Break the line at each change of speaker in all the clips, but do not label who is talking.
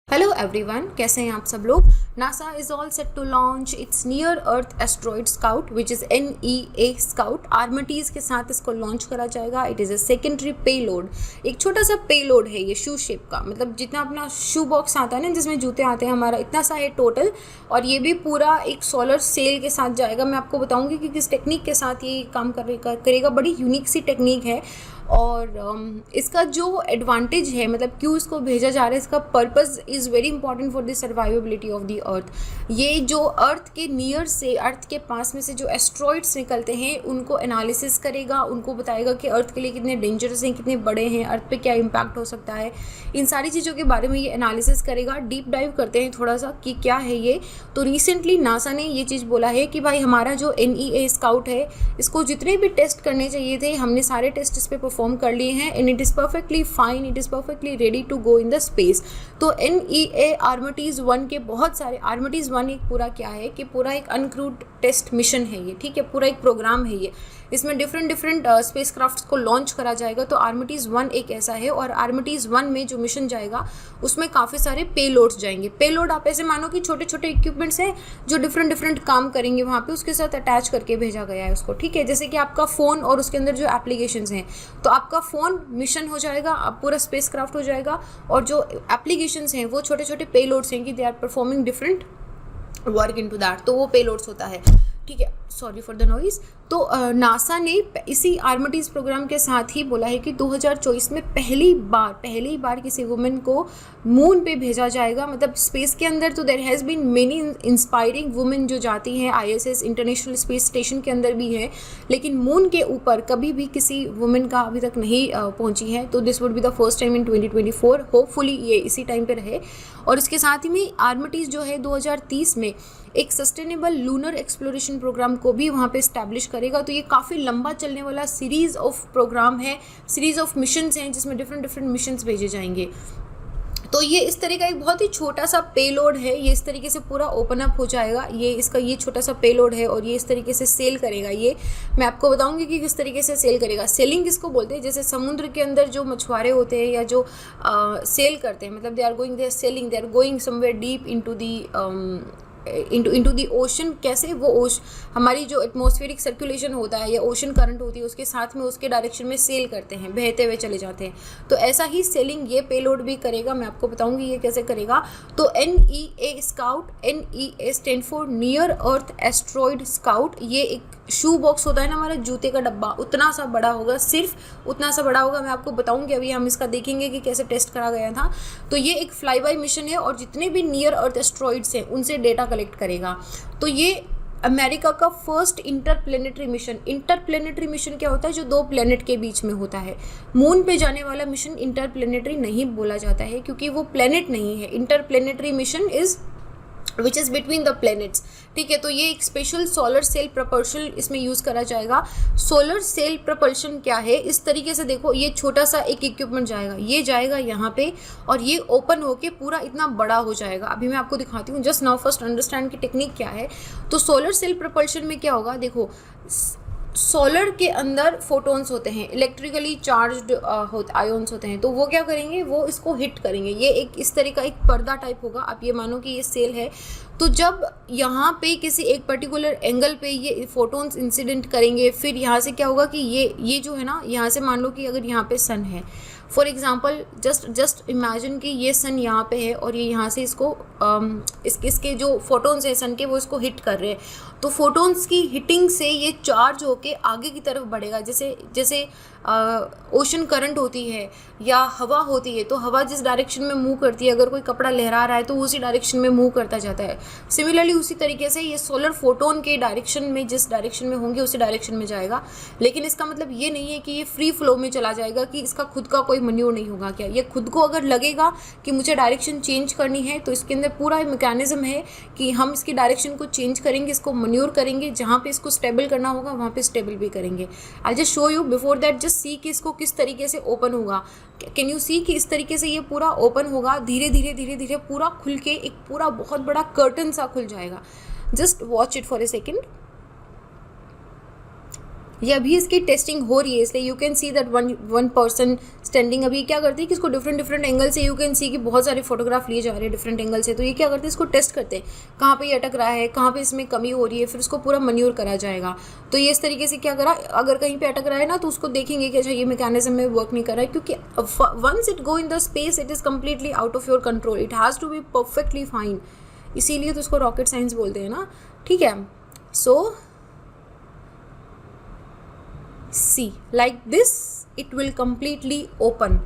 Hello everyone, कैसे हैं आप सब लोग। NASA is all set to launch its near earth asteroid scout which is NEA scout. Artemis के साथ इसको लॉन्च करा जाएगा। It is a secondary payload, एक छोटा सा पेलोड है ये शू शेप का, मतलब जितना अपना शू बॉक्स आता है ना जिसमें जूते आते हैं, हमारा इतना सा है टोटल। और ये भी पूरा एक सोलर सेल के साथ जाएगा। मैं आपको बताऊंगी कि किस टेक्निक के साथ ये काम करेगा। बड़ी यूनिक सी टेक्निक है। और इसका जो एडवांटेज है, मतलब क्यों इसको भेजा जा रहा है, इसका purpose is very important for the survivability of the earth. ये जो अर्थ के नियर से, अर्थ के पास में से जो एस्ट्रॉइड्स निकलते हैं उनको एनालिसिस करेगा, उनको बताएगा कि अर्थ के लिए कितने डेंजरस हैं, कितने बड़े हैं, अर्थ पे क्या इम्पैक्ट हो सकता है। इन सारी चीज़ों के बारे में ये एनालिसिस करेगा। डीप डाइव करते हैं थोड़ा सा कि क्या है ये। तो रिसेंटली नासा ने ये चीज़ बोला है कि भाई हमारा जो NEA स्काउट है, इसको जितने भी टेस्ट करने चाहिए थे हमने सारे टेस्ट इस पर परफॉर्म कर लिए हैं and it is perfectly fine, it is perfectly ready to go in the space. तो NEA आर्मटीज़ 1 के बहुत सारे, आर्मटीज़ 1 एक पूरा क्या है कि पूरा एक अनक्रूड टेस्ट मिशन है ये, ठीक है, पूरा एक प्रोग्राम है ये। इसमें डिफरेंट स्पेस क्राफ्ट्स को लॉन्च करा जाएगा। तो आर्मटीज़ 1 एक ऐसा है। और आर्मटीज़ 1 में जो मिशन जाएगा उसमें काफ़ी सारे पेलोड्स जाएंगे। पेलोड आप ऐसे मानो कि छोटे छोटे इक्विपमेंट्स हैं जो डिफरेंट काम करेंगे वहाँ पे, उसके साथ अटैच करके भेजा गया है उसको, ठीक है। जैसे कि आपका फ़ोन और उसके अंदर जो एप्लीकेशंस हैं, तो आपका फ़ोन मिशन हो जाएगा, आप पूरा स्पेस क्राफ्ट हो जाएगा, और जो एप्लीकेशंस हैं वो छोटे छोटे पेलोड्स हैं कि they are performing different work into that, तो वो पेलोड्स होता है, ठीक है। Sorry for the noise. तो नासा ने इसी आर्मटीज़ प्रोग्राम के साथ ही बोला है कि 2024 में पहली बार किसी वुमेन को मून पे भेजा जाएगा। मतलब स्पेस के अंदर तो there has been many inspiring women जो जाती हैं, ISS इंटरनेशनल स्पेस स्टेशन के अंदर भी है, लेकिन मून के ऊपर कभी भी किसी वुमेन का अभी तक नहीं पहुंची है। तो this would be the first time in 2024। Hopefully ये इसी टाइम पे रहे। और इसके साथ ही में आर्मटीज़ जो है 2030 में एक सस्टेनेबल लूनर एक्सप्लोरेशन प्रोग्राम को भी वहाँ पे इस्टेब्लिश करेगा। तो ये काफ़ी लंबा चलने वाला सीरीज़ ऑफ प्रोग्राम है, सीरीज़ ऑफ मिशंस हैं जिसमें डिफरेंट मिशंस भेजे जाएंगे। तो ये इस तरह का एक बहुत ही छोटा सा पेलोड है। ये इस तरीके से पूरा ओपन अप हो जाएगा। ये छोटा सा पेलोड है और ये इस तरीके से सेल करेगा। ये मैं आपको बताऊंगी कि किस तरीके से सेल करेगा। सेलिंग किसको बोलते हैं? जैसे समुद्र के अंदर जो मछुआरे होते हैं या जो सेल करते हैं, मतलब they are sailing, they are going somewhere deep into the ocean. कैसे? वो हमारी जो एटमॉस्फेरिक सर्कुलेशन होता है या ओशन करंट होती है उसके साथ में उसके डायरेक्शन में सेल करते हैं, बहते हुए चले जाते हैं। तो ऐसा ही सेलिंग ये पेलोड भी करेगा। मैं आपको बताऊंगी ये कैसे करेगा। तो NEA scout, NEA stand for near earth asteroid scout. ये एक शू बॉक्स होता है ना हमारा, जूते का डब्बा, उतना सा बड़ा होगा, सिर्फ उतना सा बड़ा होगा। मैं आपको बताऊंगी, अभी हम इसका देखेंगे कि कैसे टेस्ट करा गया था। तो ये एक फ्लाई बाय मिशन है और जितने भी नियर अर्थ एस्ट्रॉइड्स हैं उनसे डेटा कलेक्ट करेगा। तो ये अमेरिका का फर्स्ट इंटरप्लेनेटरी मिशन क्या होता है? जो 2 प्लेनेट के बीच में होता है। मून पे जाने वाला मिशन इंटरप्लेनेटरी नहीं बोला जाता है क्योंकि वो प्लेनेट नहीं है। Interplanetary mission is which is between the planets, ठीक है। तो ये एक स्पेशल सोलर सेल प्रपल्शन इसमें यूज़ करा जाएगा। सोलर सेल प्रपल्शन क्या है? इस तरीके से देखो, ये छोटा सा एक इक्विपमेंट जाएगा, ये जाएगा यहाँ पे और ये ओपन होके पूरा इतना बड़ा हो जाएगा। अभी मैं आपको दिखाती हूँ। जस्ट नाउ फर्स्ट अंडरस्टैंड की टेक्निक क्या है। तो सोलर सेल प्रपल्शन में क्या होगा, देखो सोलर के अंदर फोटोन्स होते हैं, इलेक्ट्रिकली चार्ज्ड आयोन्स होते हैं। तो वो क्या करेंगे, वो इसको हिट करेंगे। ये एक इस तरह का एक पर्दा टाइप होगा। आप ये मानो कि ये सेल है। तो जब यहाँ पे किसी एक पर्टिकुलर एंगल पे ये फोटोन्स इंसिडेंट करेंगे, फिर यहाँ से क्या होगा कि ये जो है ना, यहाँ से मान लो कि अगर यहाँ पे सन है, फॉर एग्जाम्पल जस्ट इमेजिन कि ये सन यहाँ पे है और ये यहाँ से इसको इसके जो फोटोन्स हैं सन के, वो इसको हिट कर रहे हैं। तो फोटोन्स की हिटिंग से ये चार्ज होके आगे की तरफ बढ़ेगा। जैसे ओशन करंट होती है या हवा होती है, तो हवा जिस डायरेक्शन में मूव करती है, अगर कोई कपड़ा लहरा रहा है तो उसी डायरेक्शन में मूव करता जाता है। सिमिलरली उसी तरीके से ये सोलर फोटोन के डायरेक्शन में, जिस डायरेक्शन में होंगे उसी डायरेक्शन में जाएगा। लेकिन इसका मतलब ये नहीं है कि ये फ्री फ्लो में चला जाएगा, कि इसका खुद का कोई मैन्योर नहीं होगा। क्या ये खुद को अगर लगेगा कि मुझे डायरेक्शन चेंज करनी है, तो इसके अंदर पूरा मैकेनिज्म है कि हम इसकी डायरेक्शन को चेंज करेंगे, इसको मैन्योर करेंगे, जहाँ पे इसको स्टेबल करना होगा वहाँ पे स्टेबल भी करेंगे। I just show you before that, just see कि इसको किस तरीके से ओपन होगा। कैन यू सी कि इस तरीके से ये पूरा ओपन होगा, धीरे धीरे पूरा खुल के एक पूरा बहुत बड़ा कर्टन सा खुल जाएगा। Just watch it for a second. ये अभी इसकी टेस्टिंग हो रही है, इसलिए you can see that one person standing अभी क्या करती है कि इसको डिफरेंट एंगल से यू कैन सी कि बहुत सारे फोटोग्राफ लिए जा रहे हैं डिफरेंट एंगल से। तो ये क्या करते हैं, इसको टेस्ट करते हैं कहाँ पे ये अटक रहा है, कहाँ पे इसमें कमी हो रही है, फिर उसको पूरा मैन्योर करा जाएगा। तो ये इस तरीके से क्या करा, अगर कहीं पे अटक रहा है ना तो उसको देखेंगे कि अच्छा ये मैकेनिज्म में वर्क नहीं कर रहा है, क्योंकि once it go in the space it is completely out of your control, it has to be perfectly fine, इसीलिए तो उसको रॉकेट साइंस बोलते हैं ना, ठीक है। So see like this it will completely open,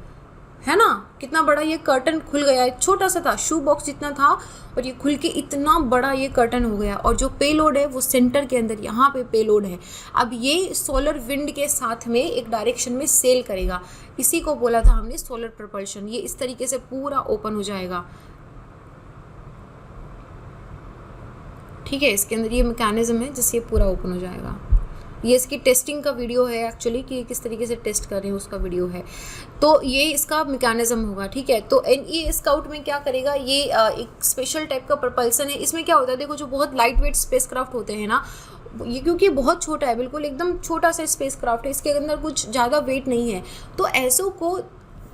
है ना, कितना बड़ा ये कर्टन खुल गया है, छोटा सा था, शू बॉक्स जितना था, और ये खुल के इतना बड़ा ये कर्टन हो गया। और जो पेलोड है वो सेंटर के अंदर यहाँ पे पेलोड है। अब ये सोलर विंड के साथ में एक डायरेक्शन में सेल करेगा, इसी को बोला था हमने सोलर प्रपल्शन। ये इस तरीके से पूरा ओपन हो जाएगा, ठीक है। इसके अंदर ये मैकेनिज्म है जिससे ये पूरा ओपन हो जाएगा। ये इसकी टेस्टिंग का वीडियो है एक्चुअली, कि किस तरीके से टेस्ट कर रहे हैं उसका वीडियो है। तो ये इसका मैकेनिज्म होगा, ठीक है। तो NEA स्काउट में क्या करेगा, ये एक स्पेशल टाइप का प्रपल्सन है। इसमें क्या होता है, देखो जो बहुत लाइट वेट स्पेसक्राफ्ट होते हैं ना, ये क्योंकि बहुत छोटा है, बिल्कुल एकदम छोटा सा स्पेसक्राफ्ट है, इसके अंदर कुछ ज़्यादा वेट नहीं है, तो ऐसों को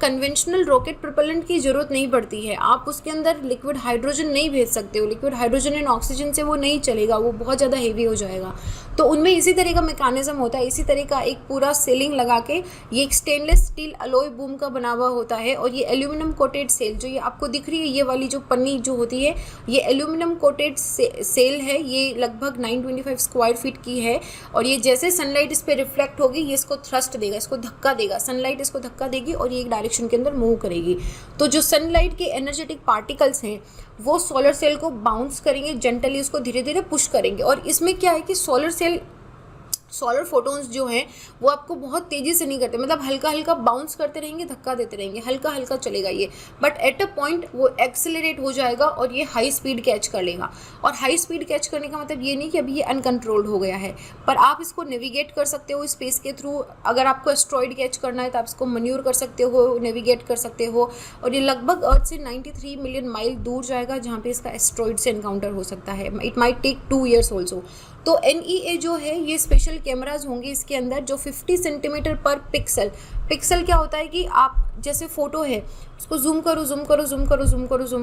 कन्वेंशनल रॉकेट प्रोपेलेंट की ज़रूरत नहीं पड़ती है। आप उसके अंदर लिक्विड हाइड्रोजन नहीं भेज सकते हो, लिक्विड हाइड्रोजन एंड ऑक्सीजन से वो नहीं चलेगा, वो बहुत ज़्यादा हेवी हो जाएगा। तो उनमें इसी तरह का मैकेनिज्म होता है, इसी तरह का एक पूरा सेलिंग लगा के, ये एक स्टेनलेस स्टील अलॉय बूम का बना हुआ होता है, और ये एल्यूमिनियम कोटेड सेल जो ये आपको दिख रही है, ये वाली जो पन्नी जो होती है, ये एल्यूमिनियम कोटेड सेल है। ये लगभग 925 स्क्वायर फीट की है, और ये जैसे सनलाइट इस पर रिफ्लेक्ट होगी, ये इसको थ्रस्ट देगा, इसको धक्का देगा, सनलाइट इसको धक्का देगी और ये एक डायरेक्शन के अंदर मूव करेगी। तो जो सनलाइट के एनर्जेटिक पार्टिकल्स हैं वो सोलर सेल को बाउंस करेंगे, जेंटली उसको धीरे धीरे पुश करेंगे। और इसमें क्या है कि सोलर फोटोन्स जो हैं वो आपको बहुत तेज़ी से नहीं करते, मतलब हल्का हल्का बाउंस करते रहेंगे, धक्का देते रहेंगे, हल्का हल्का चलेगा ये, बट एट अ पॉइंट वो एक्सेलरेट हो जाएगा और ये हाई स्पीड कैच कर लेगा। और हाई स्पीड कैच करने का मतलब ये नहीं कि अभी ये अनकंट्रोल्ड हो गया है, पर आप इसको नेविगेट कर सकते हो स्पेस के थ्रू। अगर आपको एस्ट्रॉइड कैच करना है तो आप इसको मैन्यूर कर सकते हो, नेविगेट कर सकते हो, और ये लगभग अर्थ से 93 मिलियन माइल दूर जाएगा जहाँ पे इसका एस्ट्रॉइड से एनकाउंटर हो सकता है। It might take 2 years also. तो NEA जो है ये स्पेशल कैमराज होंगे इसके अंदर जो 50 सेंटीमीटर पर पिक्सल क्या होता है कि आप जैसे फ़ोटो है उसको जूम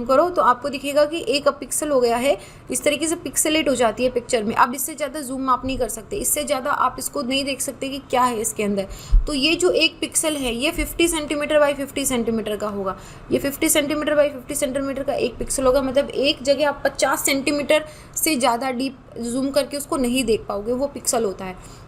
करो तो आपको दिखेगा कि एक पिक्सल हो गया है, इस तरीके से पिक्सेलेट हो जाती है पिक्चर में। अब इससे ज़्यादा जूम आप नहीं कर सकते, इससे ज़्यादा आप इसको नहीं देख सकते कि क्या है इसके अंदर। तो ये जो एक पिक्सल है ये 50 सेंटीमीटर बाई 50 सेंटीमीटर का होगा, ये 50 सेंटीमीटर बाई 50 सेंटीमीटर का एक पिक्सल होगा, मतलब एक जगह आप 50 सेंटीमीटर से ज़्यादा डीप जूम करके उसको नहीं देख पाओगे, वो पिक्सल होता है।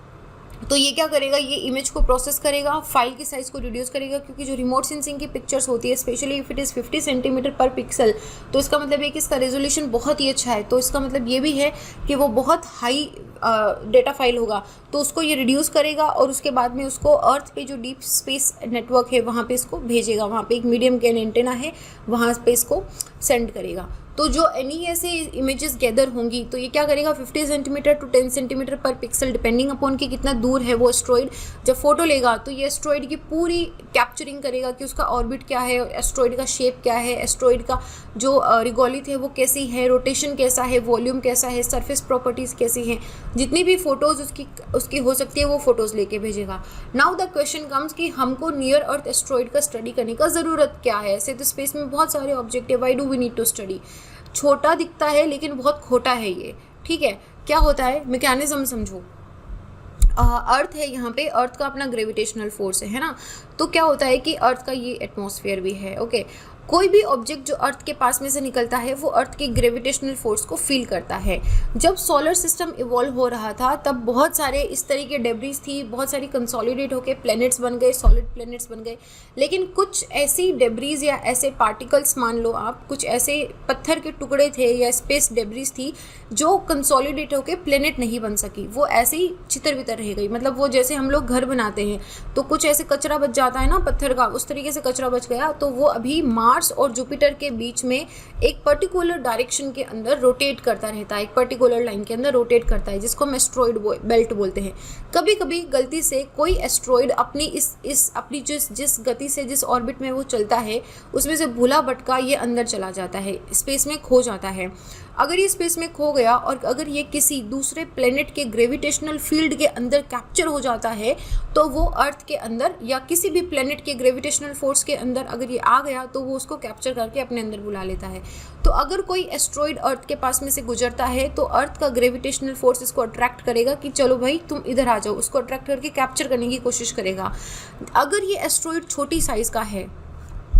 तो ये क्या करेगा, ये इमेज को प्रोसेस करेगा, फाइल की साइज़ को रिड्यूस करेगा, क्योंकि जो रिमोट सेंसिंग की पिक्चर्स होती है specially if it is 50 centimetre पर पिक्सल, तो इसका मतलब है कि इसका रेजोल्यूशन बहुत ही अच्छा है। तो इसका मतलब ये भी है कि वो बहुत हाई डेटा फाइल होगा, तो उसको ये रिड्यूस करेगा और उसके बाद में उसको अर्थ पे जो डीप स्पेस नेटवर्क है वहाँ पे इसको भेजेगा, वहाँ पे एक मीडियम गेन एंटेना है, वहाँ पे इसको सेंड करेगा। तो जो NEA से इमेजेस गैदर होंगी तो ये क्या करेगा, 50 सेंटीमीटर टू 10 सेंटीमीटर पर पिक्सल डिपेंडिंग अपॉन कि कितना दूर है वो एस्ट्रॉइड। जब फोटो लेगा तो ये एस्ट्रॉइड की पूरी कैप्चरिंग करेगा कि उसका ऑर्बिट क्या है, एस्ट्रॉइड का शेप क्या है, एस्ट्रॉइड का जो रिगोलिथ है वो कैसी है, रोटेशन कैसा है, वॉल्यूम कैसा है, सरफेस प्रॉपर्टीज़ कैसी हैं, जितनी भी फ़ोटोज़ उसकी हो सकती है वो फ़ोटोज़ लेके भेजेगा। नाउ द क्वेश्चन कम्स कि हमको नियर अर्थ एस्ट्रॉइड का स्टडी करने का ज़रूरत क्या है। ऐसे तो स्पेस में बहुत सारे ऑब्जेक्ट है, why do we need to study. छोटा दिखता है लेकिन बहुत खोटा है ये, ठीक है। क्या होता है, मैकेनिज्म समझो। अर्थ है, यहाँ पे अर्थ का अपना ग्रेविटेशनल फोर्स है ना। तो क्या होता है कि अर्थ का ये एटमॉस्फेयर भी है, ओके। कोई भी ऑब्जेक्ट जो अर्थ के पास में से निकलता है वो अर्थ की ग्रेविटेशनल फोर्स को फील करता है। जब सोलर सिस्टम इवॉल्व हो रहा था तब बहुत सारे इस तरह के डेब्रीज थी, बहुत सारी कंसोलिडेट होकर प्लैनेट्स बन गए, सॉलिड प्लैनेट्स बन गए। लेकिन कुछ ऐसी डेब्रीज या ऐसे पार्टिकल्स मान लो आप, कुछ ऐसे पत्थर के टुकड़े थे या स्पेस डेब्रीज थी जो कंसोलिडेट होकर प्लैनेट नहीं बन सकी, वो ऐसे ही चितर बितर रह गई। मतलब वो जैसे हम लोग घर बनाते हैं तो कुछ ऐसे कचरा बच जाता है ना पत्थर का, उस तरीके से कचरा बच गया। तो वो अभी मार्स और जुपिटर के बीच में एक पर्टिकुलर डायरेक्शन के अंदर रोटेट करता रहता है, एक पर्टिकुलर लाइन के अंदर रोटेट करता है, जिसको हम एस्ट्रॉइड बेल्ट बोलते हैं। कभी कभी गलती से कोई एस्ट्रॉइड अपनी अपनी जिस गति से जिस ऑर्बिट में वो चलता है उसमें से भूला भटका ये अंदर चला जाता है, स्पेस में खो जाता है। अगर ये स्पेस में खो गया और अगर ये किसी दूसरे प्लेनेट के ग्रेविटेशनल फील्ड के अंदर कैप्चर हो जाता है तो वो अर्थ के अंदर या किसी भी प्लेनेट के ग्रेविटेशनल फोर्स के अंदर अगर ये आ गया तो वो उसको कैप्चर करके अपने अंदर बुला लेता है। तो अगर कोई एस्ट्रॉइड अर्थ के पास में से गुजरता है तो अर्थ का ग्रेविटेशनल फोर्स इसको अट्रैक्ट करेगा कि चलो भाई तुम इधर आ जाओ, उसको अट्रैक्ट करके कैप्चर करने की कोशिश करेगा। अगर ये एस्ट्रॉइड छोटी साइज़ का है,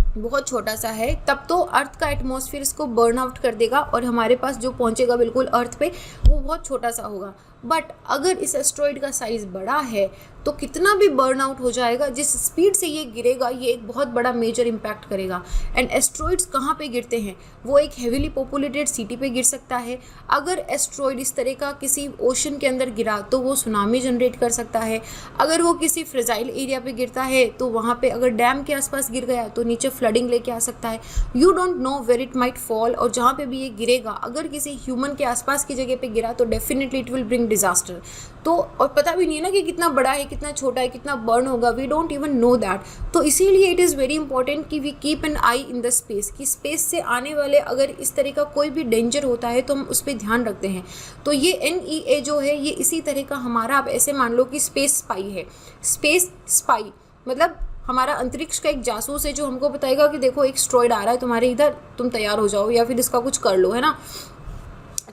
बहुत छोटा सा है, तब तो अर्थ का एटमॉस्फेयर इसको बर्न आउट कर देगा और हमारे पास जो पहुंचेगा बिल्कुल अर्थ पे वो बहुत छोटा सा होगा। बट अगर इस एस्ट्रॉइड का साइज़ बड़ा है तो कितना भी बर्न आउट हो जाएगा, जिस स्पीड से ये गिरेगा ये एक बहुत बड़ा मेजर इम्पैक्ट करेगा। एंड एस्ट्रॉइड्स कहाँ पे गिरते हैं, वो एक हेविली पॉपुलेटेड सिटी पे गिर सकता है। अगर एस्ट्रॉइड इस तरह का किसी ओशन के अंदर गिरा तो वो सुनामी जनरेट कर सकता है। अगर वो किसी फ्रेजाइल एरिया पे गिरता है तो वहाँ पे अगर डैम के आसपास गिर गया तो नीचे फ्लडिंग लेके आ सकता है। You don't know where it might fall, और जहाँ पे भी ये गिरेगा अगर किसी ह्यूमन के आसपास की जगह पे गिरा तो definitely it will bring disaster. तो और पता भी नहीं है ना कि कितना बड़ा है, कितना छोटा है, कितना बर्न होगा, we don't even know that. तो इसीलिए इट इज़ वेरी इंपॉर्टेंट कि we keep an eye in the space, कि स्पेस से आने वाले अगर इस तरह का कोई भी डेंजर होता है तो हम उस पर ध्यान रखते हैं। तो ये NEA जो है ये इसी तरह का हमारा, आप ऐसे मान लो कि स्पेस स्पाई है। स्पेस स्पाई मतलब हमारा अंतरिक्ष का एक जासूस है जो हमको बताएगा कि देखो एक एस्ट्रॉइड आ रहा है तुम्हारे इधर, तुम तैयार हो जाओ या फिर इसका कुछ कर लो, है ना।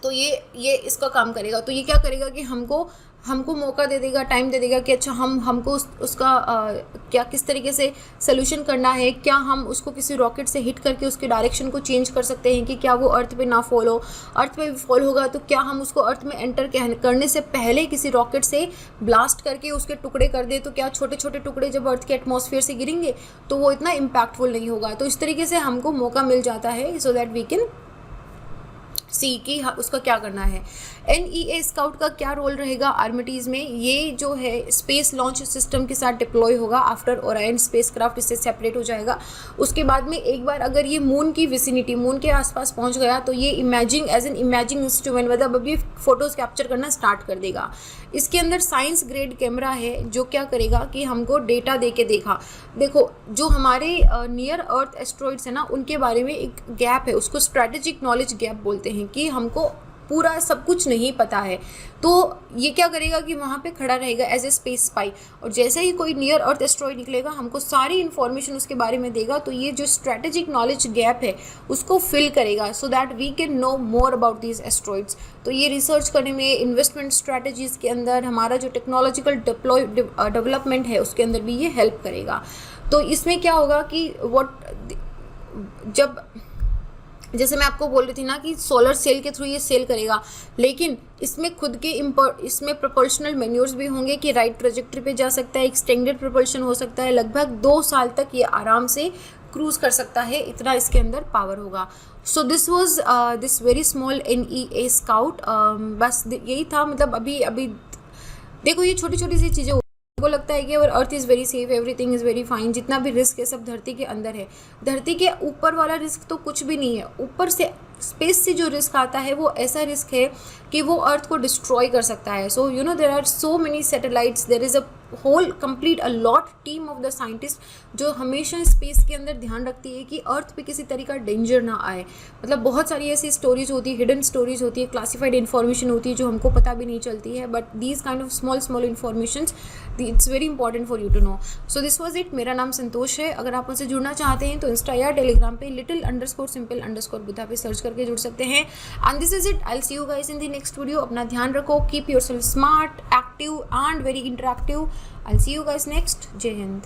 तो ये इसका काम करेगा। तो ये क्या करेगा कि हमको मौका दे देगा, टाइम दे देगा कि अच्छा हमको उसका क्या किस तरीके से सोल्यूशन करना है, क्या हम उसको किसी रॉकेट से हिट करके उसके डायरेक्शन को चेंज कर सकते हैं कि क्या वो अर्थ पे ना फॉल हो। अर्थ पे फॉल होगा तो क्या हम उसको अर्थ में एंटर करने से पहले किसी रॉकेट से ब्लास्ट करके उसके टुकड़े कर दे, तो क्या छोटे छोटे टुकड़े जब अर्थ के एटमॉस्फेयर से गिरेंगे तो वो इतना इम्पैक्टफुल नहीं होगा। तो इस तरीके से हमको मौका मिल जाता है so that we can see कि उसका क्या करना है। NEA स्काउट का क्या रोल रहेगा आर्मिटीज़ में, ये जो है स्पेस लॉन्च सिस्टम के साथ डिप्लॉय होगा आफ्टर ओरायन स्पेसक्राफ्ट इससे सेपरेट हो जाएगा। उसके बाद में एक बार अगर ये मून की विसिनिटी, मून के आसपास पहुंच गया तो ये imaging as an imaging instrument मतलब अभी फोटोज़ कैप्चर करना स्टार्ट कर देगा। इसके अंदर साइंस ग्रेड कैमरा है जो क्या करेगा कि हमको डेटा दे के देखो जो हमारे नियर अर्थ एस्ट्रॉइड्स है ना उनके बारे में एक गैप है, उसको स्ट्रैटेजिक नॉलेज गैप बोलते हैं कि हमको पूरा सब कुछ नहीं पता है। तो ये क्या करेगा कि वहाँ पे खड़ा रहेगा एज ए स्पेस स्पाई, और जैसे ही कोई नियर अर्थ एस्ट्रॉइड निकलेगा हमको सारी इन्फॉर्मेशन उसके बारे में देगा। तो ये जो स्ट्रैटेजिक नॉलेज गैप है उसको फिल करेगा so that we can know more about these asteroids. तो ये रिसर्च करने में, इन्वेस्टमेंट स्ट्रैटेजीज़ के अंदर, हमारा जो टेक्नोलॉजिकल डेवलपमेंट है उसके अंदर भी ये हेल्प करेगा। तो इसमें क्या होगा कि जब जैसे मैं आपको बोल रही थी ना कि सोलर सेल के थ्रू ये सेल करेगा, लेकिन इसमें खुद के इसमें प्रोपोर्शनल मैन्यूर्स भी होंगे कि राइट ट्रेजेक्टरी पे जा सकता है, एक्सटेंडेड प्रोपल्शन हो सकता है, लगभग 2 साल तक ये आराम से क्रूज कर सकता है, इतना इसके अंदर पावर होगा। So this was this very small NEA scout. बस यही था, मतलब अभी देखो ये छोटी छोटी सी चीज़ें को लगता है कि अगर earth is very safe, everything is very fine, जितना भी रिस्क है सब धरती के अंदर है। धरती के ऊपर वाला रिस्क तो कुछ भी नहीं है, ऊपर से स्पेस से जो रिस्क आता है वो ऐसा रिस्क है कि वो अर्थ को डिस्ट्रॉय कर सकता है। So you know there are so many satellites, there is a whole complete a lot team of the scientist जो हमेशा स्पेस के अंदर ध्यान रखती है कि अर्थ पे किसी तरह का डेंजर ना आए। मतलब बहुत सारी ऐसी स्टोरीज होती है, हिडन स्टोरीज होती है, क्लासिफाइड इन्फॉर्मेशन होती है जो हमको पता भी नहीं चलती है, but these kind of small information it's very important for you to know. So this was it. मेरा नाम संतोष है। अगर आप मुझसे जुड़ना चाहते हैं तो इंस्टा या टेलीग्राम पे little_simple_बुद्धा पे सर्च करके जुड़ सकते हैं। And this is it, I will see you guys in the next video. अपना ध्यान रखो, keep yourself smart, active and very interactive. I will see you guys next. जय हिंद।